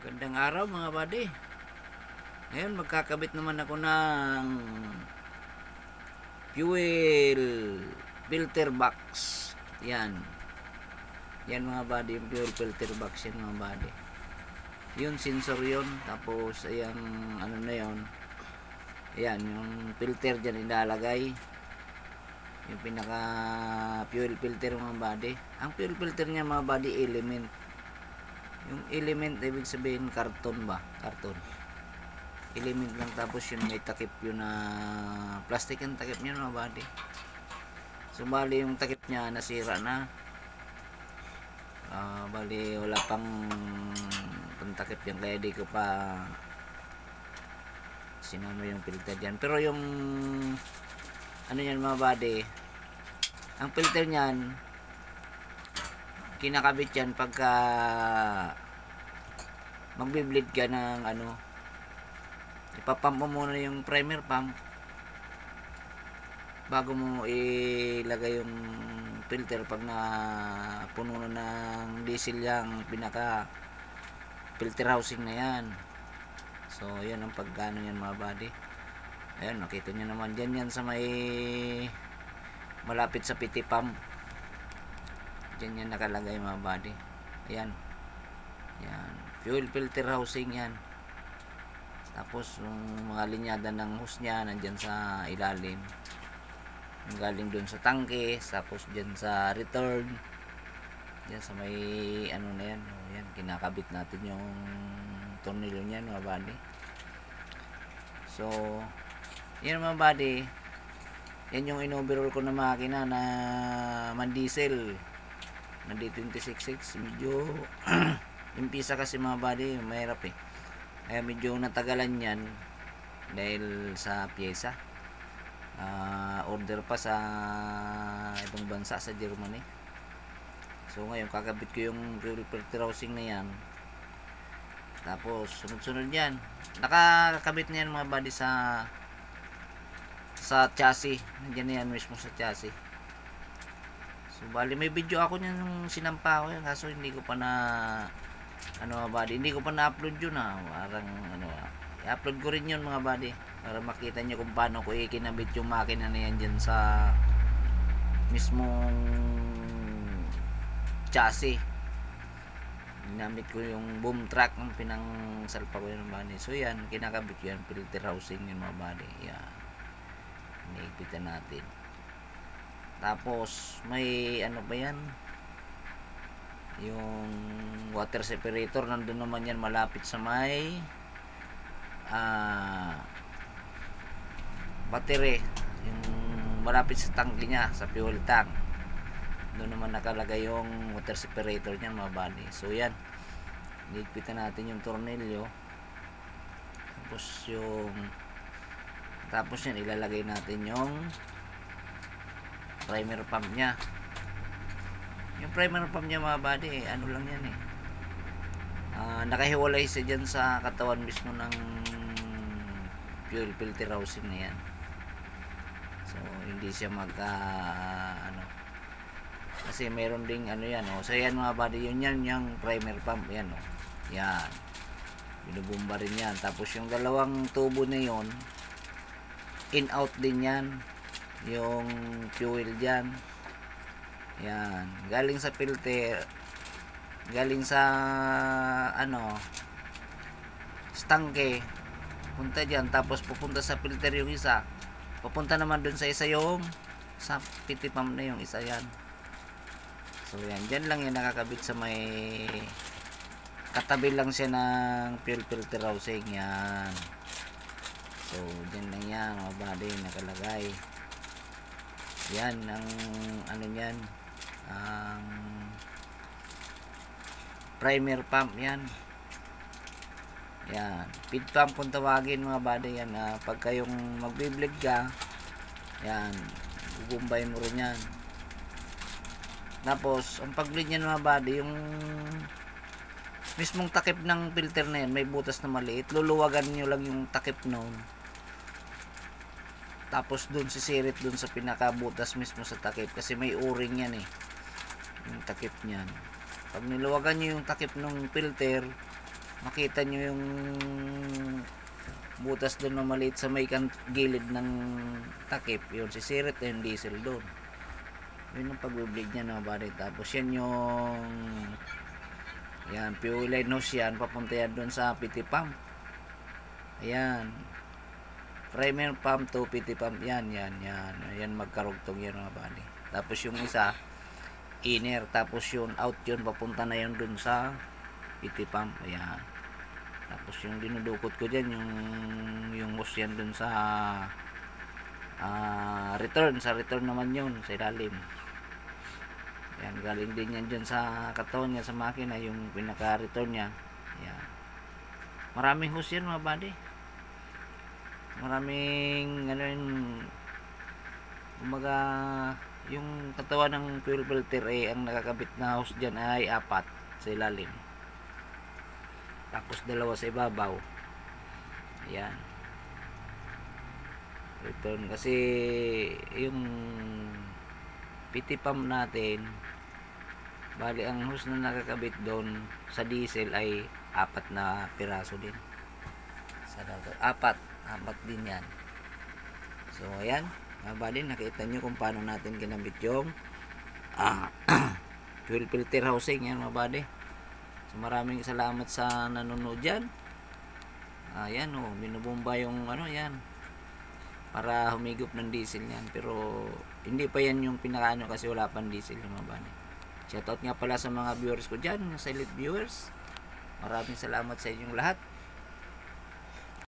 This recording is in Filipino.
Magandang araw mga buddy. Ngayon magkakabit naman ako ng fuel filter box. Yan. Yan mga buddy, yung fuel filter box yan mga buddy. Yun sensor yun. Tapos ayan ano na yun. Ayan yung filter dyan ilalagay. Yung pinaka fuel filter mga buddy. Ang fuel filter niya mga buddy element. Yung element ibig sabihin karton ba? Karton. Element lang, tapos yun may takip yun na plastic ang takip niya mga buddy. So bali yung takip niya nasira na. Bali wala pang takip yan, kaya di ko pa sinama yung filter dyan. Pero yung ano yan mga buddy, ang filter niyan kinakabit yan pagka magbi-bleed ka ng ano, ipapump mo muna yung primer pump bago mo ilagay yung filter pag na puno na ng diesel yung pinaka filter housing na yan. So yan ang pagkano yan mga buddy. Ayan, nakita nyo naman dyan yan sa may malapit sa PT pump. Diyan yan nakalagay mga buddy. Ayan. Yan. Fuel filter housing yan. Tapos yung mga linyada ng hose niya nandyan sa ilalim. Yung galing dun sa tangke. Tapos dyan sa return. Dyan sa may ano na yan. Ayan. Kinakabit natin yung tornilyo niyan mga buddy. So yan mga buddy. Yan yung in-overall ko na makina na man-diesel na D266. Medyo impisa kasi mga buddy, mahirap eh. Kaya medyo natagalan yan dahil sa pyesa. Order pa sa ibang bansa sa Germany. So ngayon kakabit ko yung fuel filter housing na yan. Tapos sunod-sunod yan. Nakakabit na yan mga buddy sa chassis. Nandiyan na yan mismo sa chassis. So bali may video ako niyan nung sinampa ko yan, kaso hindi ko pa na ano mga buddy, hindi ko pa na-upload yun parang ano, i-upload ko rin yun mga buddy para makita nyo kung paano ko ikinabit yung makina na yan dyan sa mismong chassis. Ginamit ko yung boom track ng pinang salpa ko yun mga buddy. So yan, kinakabit ko yan, filter housing yun mga buddy. Yan, iniigpitan natin. Tapos may ano ba yan, yung water separator nandun naman yan malapit sa may battery, yung malapit sa tank niya, sa fuel tank. Doon naman nakalagay yung water separator niya mga buddy. So yan, iigpitan natin yung tornilyo. Tapos yan ilalagay natin yung primer pump nya. Yung primer pump nya mga buddy, ano lang yan eh, nakahiwalay siya dyan sa katawan mismo ng fuel filter housing na yan. So hindi siya ano, kasi meron ding ano yan so yan mga buddy, yun yan yung primer pump yan yan, binubumba rin yan. Tapos yung dalawang tubo na yun, in out din yan yung fuel dyan. Yan, galing sa filter, galing sa ano, stangke, punta dyan, tapos pupunta sa filter yung isa, pupunta naman dun sa isa yung sa PT pump na yung isa yan. So yan, dyan lang yan nakakabit sa may katabi lang siya ng fuel filter housing yan. So dyan lang yan mga buddy nakalagay. Yan ang ano yan, ang primer pump yan. Yan, feed pump kung tawagin mga buddy yan. Pagka yung magbi-bleed ka, yan, bubumbay mo rin yan. Tapos ang pag-bleed yan mga buddy, yung mismong takip ng filter na yan may butas na maliit, luluwagan nyo lang yung takip noon. Tapos dun sisirit dun sa pinakabutas mismo sa takip, kasi may o-ring yan eh, yung takip niyan. Pag niluwagan nyo yung takip ng filter, makita nyo yung butas doon na maliit sa may gilid ng takip, yun sisirit na yung diesel doon. Yun ang pagbibleed niya na body. Tapos yan yung fuel line hose yan, papunta yan doon sa PT pump. Ayan, primer pump to PT pump yan magkarugtong yan mga body. Tapos yung isa inner, tapos yung out yun papunta na yun doon sa PT pump. Ayan, tapos yung dinudukot ko dyan yung hose yan doon sa return naman yun sa ilalim. Yan, galing din yan dyan sa katawan niya sa makina, yung pinaka return niya. Yan, maraming hose yan mga body, maraming ano yun, umaga yung katawan ng fuel filter ang nakakabit na hose dyan ay 4 sa ilalim, tapos 2 sa ibabaw. Ayan, return kasi yung PT pump natin, bali ang hose na nakakabit doon sa diesel ay 4 na piraso din. Sa apat din yan. So ayan mga bali, nakita nyo kung paano natin ginamit yung fuel filter housing yan mga bali. So maraming salamat sa nanonood dyan. Ayan binubomba yung yan para humigop ng diesel yan, pero hindi pa yan yung pinakaano kasi wala pang diesel yung mga bali. Shoutout nga pala sa mga viewers ko dyan, sa silent viewers. Maraming salamat sa inyong lahat.